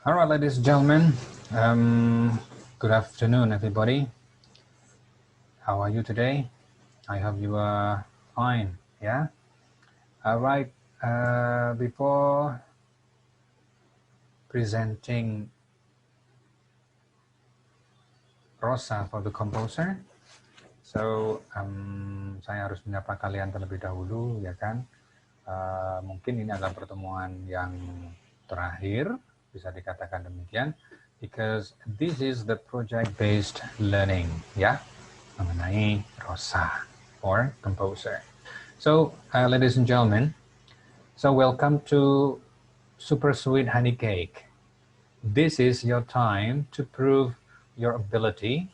All right, ladies and gentlemen, good afternoon, everybody. How are you today? I hope you are fine, yeah? All right, before presenting Rosa for the composer, saya harus menyapa kalian terlebih dahulu, ya kan? Mungkin ini adalah pertemuan yang terakhir, bisa dikatakan demikian, because this is the project-based learning, ya, mengenai Rosa or composer. So, ladies and gentlemen, so welcome to Super Sweet Honey Cake. This is your time to prove your ability,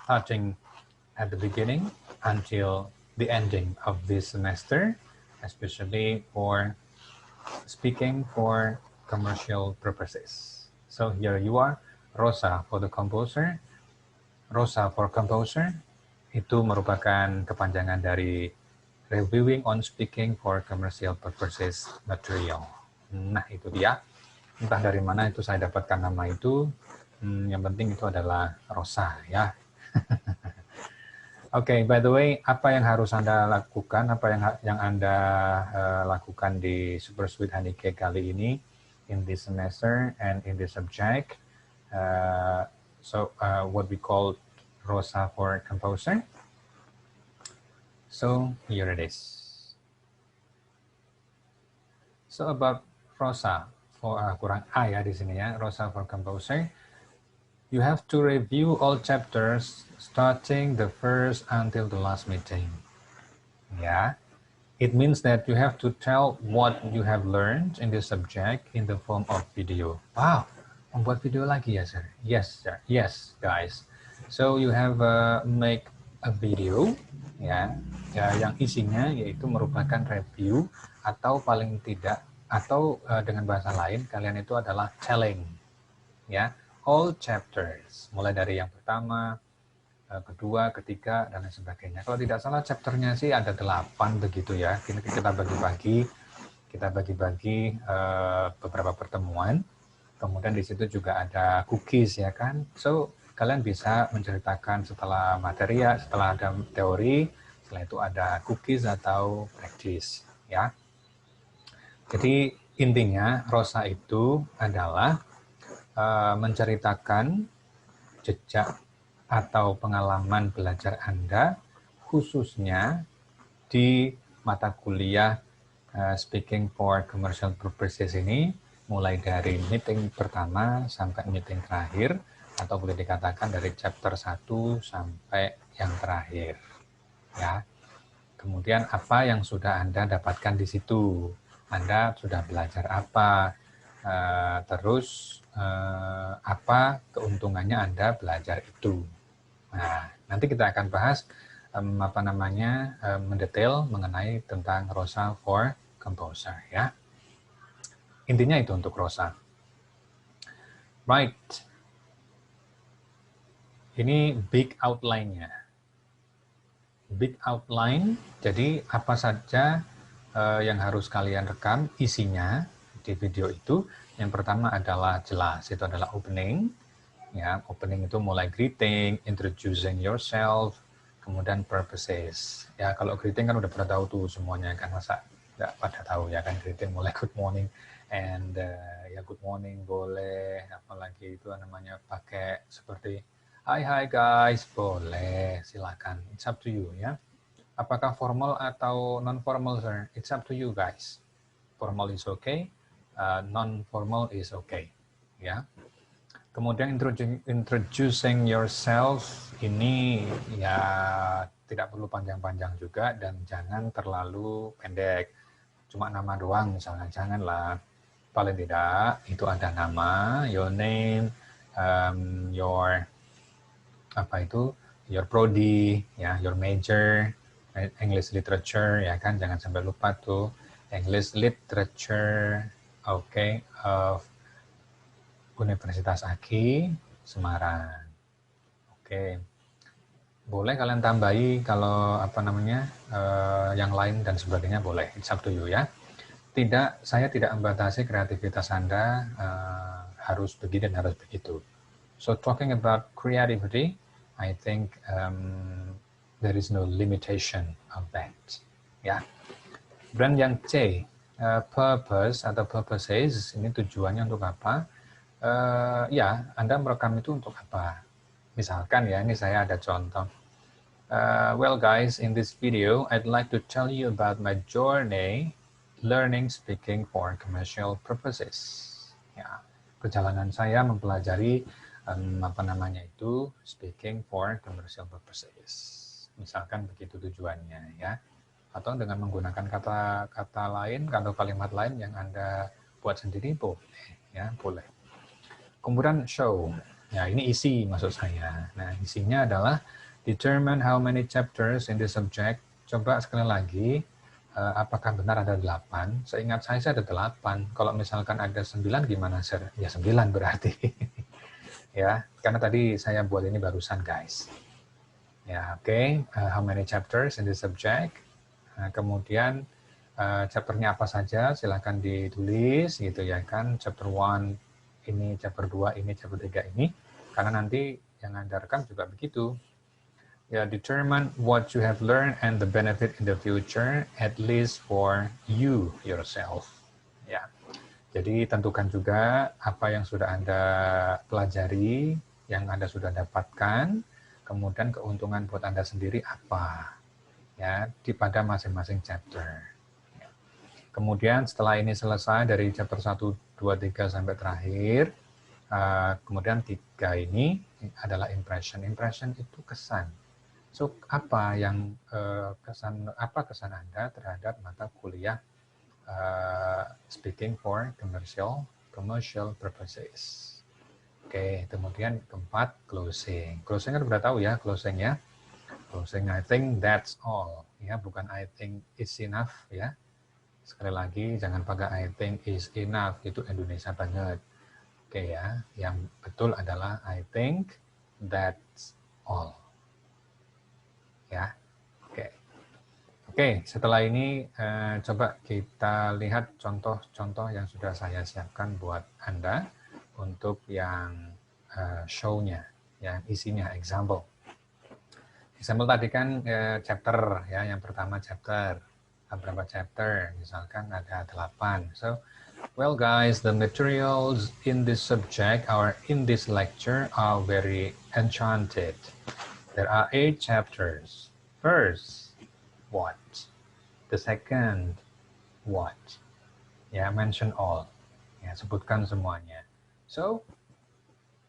starting at the beginning until the ending of this semester, especially for speaking for commercial purposes. So here you are, Rosa for the composer. Rosa for composer itu merupakan kepanjangan dari reviewing on speaking for commercial purposes material. Nah, itu dia. Entah dari mana itu saya dapatkan nama itu. Yang penting itu adalah Rosa, ya. Oke, by the way, apa yang harus Anda lakukan, apa yang Anda lakukan di Super Sweet Honey Cake kali ini, in this semester and in this subject, what we call Rosa for composer. So, here it is. So, about Rosa, for kurang A ya di sini ya, Rosa for composer. You have to review all chapters starting the first until the last meeting. Yeah, it means that you have to tell what you have learned in this subject in the form of video. Wow, membuat video lagi ya, sir? Yes, sir. Yes, guys. So you have make a video, ya, yang isinya yaitu merupakan review atau paling tidak atau dengan bahasa lain kalian itu adalah telling, ya. All chapters, mulai dari yang pertama, kedua, ketiga, dan lain sebagainya. Kalau tidak salah chapternya sih ada 8 begitu ya. Kita bagi-bagi beberapa pertemuan. Kemudian di situ juga ada cookies ya kan. So kalian bisa menceritakan setelah materi ya, setelah ada teori, setelah itu ada cookies atau practice ya. Jadi intinya Rosa itu adalah menceritakan jejak atau pengalaman belajar Anda khususnya di mata kuliah Speaking for Commercial Purposes ini, mulai dari meeting pertama sampai meeting terakhir, atau boleh dikatakan dari chapter 1 sampai yang terakhir. Ya. Kemudian apa yang sudah Anda dapatkan di situ? Anda sudah belajar apa? Terus apa keuntungannya Anda belajar itu? Nah, nanti kita akan bahas mendetail mengenai tentang Rosa for composer ya. Intinya itu untuk Rosa. Right. Ini big outline-nya. Big outline, jadi apa saja yang harus kalian rekam isinya di video itu. Yang pertama adalah jelas, itu adalah opening. Ya, opening itu mulai greeting, introducing yourself, kemudian purposes. Ya, kalau greeting kan udah pada tahu tuh semuanya kan, masa nggak pada tahu ya kan, greeting mulai good morning and ya good morning boleh, apalagi itu namanya pakai seperti hi guys, boleh, silakan, it's up to you ya. Apakah formal atau non formal, sir? It's up to you guys. Formal is okay, non formal is okay ya. Kemudian introducing yourself ini ya tidak perlu panjang-panjang juga dan jangan terlalu pendek. Cuma nama doang misalnya, janganlah. Paling tidak itu ada nama, your name, your prodi, ya, your major, English literature ya kan, jangan sampai lupa tuh English literature, okay, of Universitas Aki Semarang. Oke, boleh kalian tambahi kalau yang lain dan sebagainya boleh. It's up to you ya. saya tidak membatasi kreativitas Anda harus begini dan harus begitu. So talking about creativity, I think there is no limitation of that. Ya. Kemudian yang C, purpose atau purposes, ini tujuannya untuk apa? Ya, Anda merekam itu untuk apa? Misalkan ya, ini saya ada contoh. Well guys, in this video, I'd like to tell you about my journey learning speaking for commercial purposes. Ya, perjalanan saya mempelajari speaking for commercial purposes. Misalkan begitu tujuannya ya. Atau dengan menggunakan kata-kata lain atau kalimat lain yang Anda buat sendiri boleh ya, boleh. Kemudian show. Ya, ini isi maksud saya. Nah, isinya adalah determine how many chapters in the subject. Coba sekali lagi, apakah benar ada 8? Seingat saya ada 8. Kalau misalkan ada 9 gimana, Sir? Ya 9 berarti. Ya, karena tadi saya buat ini barusan, guys. Ya, oke. How many chapters in the subject? Nah, kemudian chapternya apa saja? Silakan ditulis, gitu ya kan. Chapter 1 ini, chapter 2 ini, chapter 3 ini. Karena nanti yang Anda rekam juga begitu. Ya, determine what you have learned and the benefit in the future, at least for you yourself. Ya, jadi tentukan juga apa yang sudah Anda pelajari, yang Anda sudah dapatkan, kemudian keuntungan buat Anda sendiri apa, ya, pada masing-masing chapter. Kemudian setelah ini selesai dari chapter 1, 2, 3 sampai terakhir, kemudian 3 ini adalah impression. Impression itu kesan. So, apa kesan Anda terhadap mata kuliah speaking for commercial purposes? Oke, kemudian keempat, closing. Closing kan udah tahu ya, closing ya. Closing, I think that's all. Ya, bukan I think it's enough ya. Sekali lagi, jangan pakai I think is enough, itu Indonesia banget. Oke ya, yang betul adalah I think that's all. Ya, oke. Setelah ini coba kita lihat contoh-contoh yang sudah saya siapkan buat Anda untuk yang show-nya, yang isinya, example. Example tadi kan chapter ya, yang pertama chapter. Berapa chapter? Misalkan ada 8. So, well guys, the materials in this subject or in this lecture are very enchanted. There are 8 chapters. First, what? The second, what? Ya, mention all. Ya, sebutkan semuanya. So,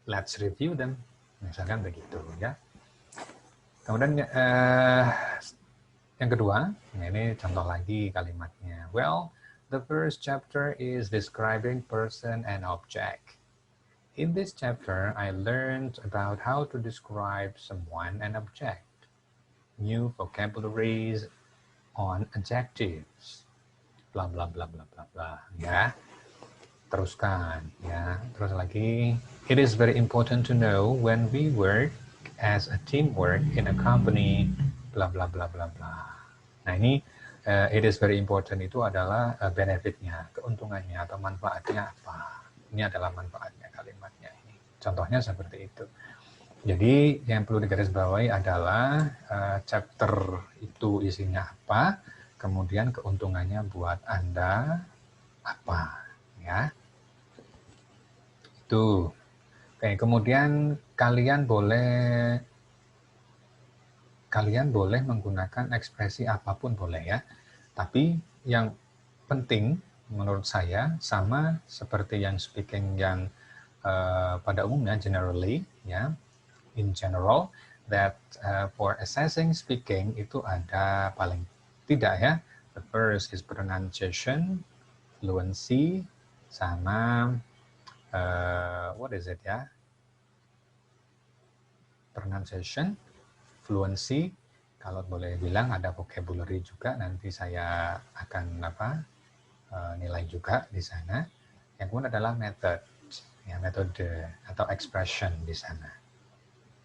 let's review them. Misalkan begitu ya. Kemudian yang kedua, ini contoh lagi kalimatnya. Well, the first chapter is describing person and object. In this chapter, I learned about how to describe someone and object. New vocabularies on adjectives. Bla bla bla bla bla bla. Ya. Teruskan ya. Terus lagi, it is very important to know when we work as a teamwork in a company, bla bla bla bla bla. Nah, ini it is very important itu adalah benefitnya, keuntungannya atau manfaatnya apa. Ini adalah manfaatnya kalimatnya ini. Contohnya seperti itu. Jadi yang perlu digarisbawahi adalah chapter itu isinya apa, kemudian keuntungannya buat Anda apa, ya. Itu. Oke, kemudian kalian boleh menggunakan ekspresi apapun boleh ya. Tapi yang penting menurut saya sama seperti yang speaking yang pada umumnya generally ya. In general, that for assessing speaking itu ada paling tidak ya. The first is pronunciation, fluency, sama what is it ya? Pronunciation, fluency, kalau boleh bilang ada vocabulary juga, nanti saya akan nilai juga di sana. Yang kemudian adalah method, ya, metode atau expression di sana.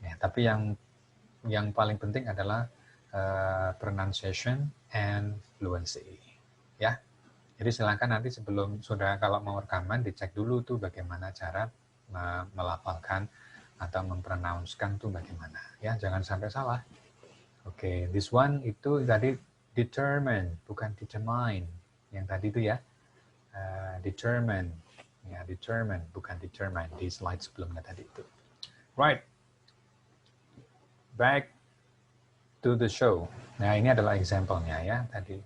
Ya, tapi yang paling penting adalah pronunciation and fluency. Ya, Jadi silakan nanti sebelum sudah kalau mau rekaman dicek dulu tuh bagaimana cara melafalkan atau mempronouncekan tuh bagaimana. Ya, jangan sampai salah. Oke, this one itu tadi determine, bukan determine. Yang tadi itu ya, determine. Ya, determine, bukan determine. Di slide sebelumnya tadi itu. Right. Back to the show. Nah, ini adalah example-nya ya tadi.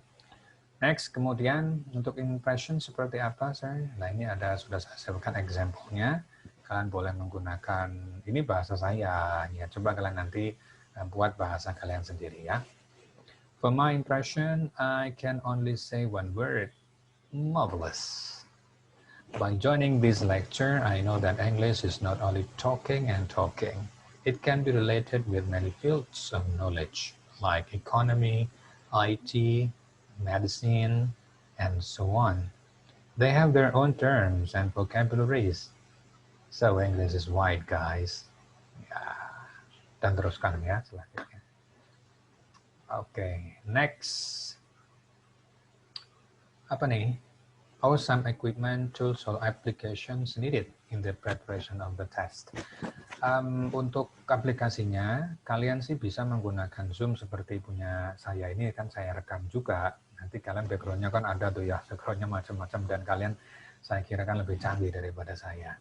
Next, kemudian untuk impression seperti apa, sir? Nah, ini sudah saya sebutkan example-nya. Kalian boleh menggunakan, ini bahasa saya. Ya, coba kalian nanti buat bahasa kalian sendiri ya. For my impression, I can only say one word, marvelous. By joining this lecture, I know that English is not only talking and talking. It can be related with many fields of knowledge, like economy, IT, medicine, and so on. They have their own terms and vocabularies. So English is wide, guys. Ya, dan teruskan ya selanjutnya. Oke, next. Apa nih? How some equipment, tools, or applications needed in the preparation of the test. Untuk aplikasinya, kalian sih bisa menggunakan Zoom seperti punya saya ini, kan saya rekam juga. Nanti kalian background-nya kan ada tuh ya, background-nya macam-macam, dan kalian saya kira kan lebih canggih daripada saya.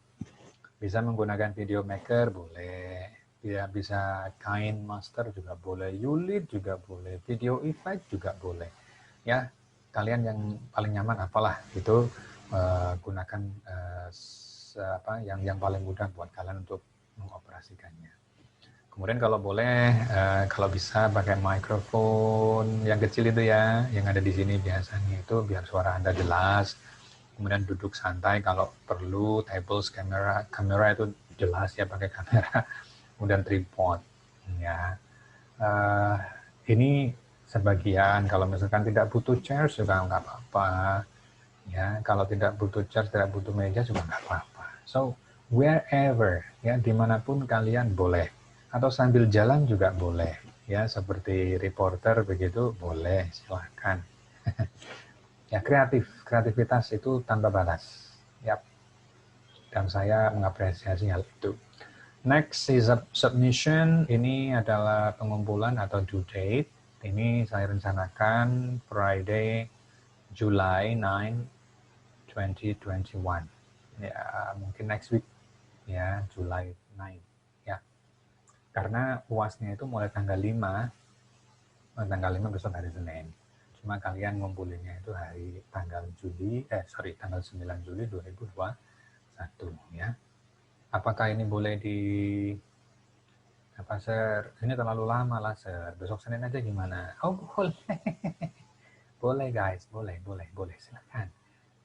Bisa menggunakan video maker, boleh. Bisa Kind Master juga boleh, Ulit juga boleh, video effect juga boleh. Ya, kalian yang paling nyaman apalah itu gunakan yang paling mudah buat kalian untuk mengoperasikannya. Kemudian kalau boleh, kalau bisa pakai mikrofon yang kecil itu ya, yang ada di sini biasanya itu biar suara Anda jelas. Kemudian duduk santai kalau perlu, tables, kamera itu jelas ya pakai kamera. Kemudian tripod, ya. Ini sebagian, kalau misalkan tidak butuh chair juga nggak apa-apa. Ya, kalau tidak butuh chair, tidak butuh meja juga nggak apa-apa. So, wherever, ya, dimanapun kalian boleh. Atau sambil jalan juga boleh. Ya, seperti reporter begitu, boleh, silahkan. Ya, kreativitas itu tanpa batas. Yap. Dan saya mengapresiasi hal itu. Next is submission. Ini adalah pengumpulan atau due date. Ini saya rencanakan Friday, July 9, 2021. Ya, mungkin next week ya, July 9. Ya. Karena UASnya itu mulai tanggal 5 besok hari Senin. Cuma kalian ngumpulinnya itu tanggal 9 Juli 2021 ya. Apakah ini boleh sir? Ini terlalu lama lah, sir. Besok Senin aja gimana? Oh, boleh. Boleh, guys. Boleh. Silakan.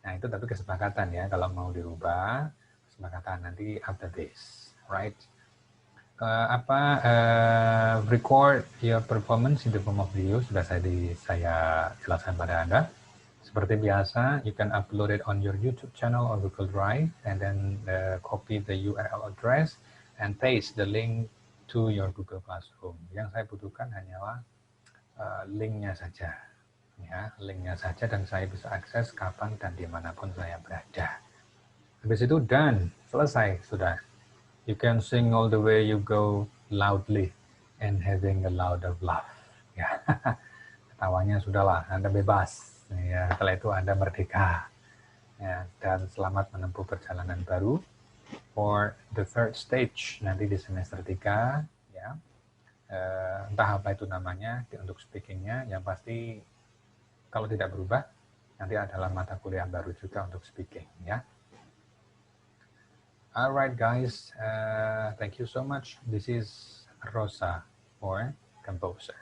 Nah, itu tapi kesepakatan ya. Kalau mau dirubah, kesepakatan nanti after this. Right? Record your performance in the form of video. Sudah saya jelaskan pada Anda. Seperti biasa, you can upload it on your YouTube channel or Google Drive, and then copy the URL address and paste the link to your Google Classroom. Yang saya butuhkan hanyalah linknya saja, ya, linknya saja, dan saya bisa akses kapan dan dimanapun saya berada. Habis itu done, selesai sudah. You can sing all the way you go loudly and having a loud of laugh. Ya, ketawanya sudahlah, Anda bebas. Ya, setelah itu Anda merdeka. Ya, dan selamat menempuh perjalanan baru for the third stage nanti di semester 3 ya. Entah apa itu namanya untuk speakingnya, yang pasti kalau tidak berubah nanti adalah mata kuliah baru juga untuk speaking ya. Alright guys, thank you so much. This is Rosa for Composer.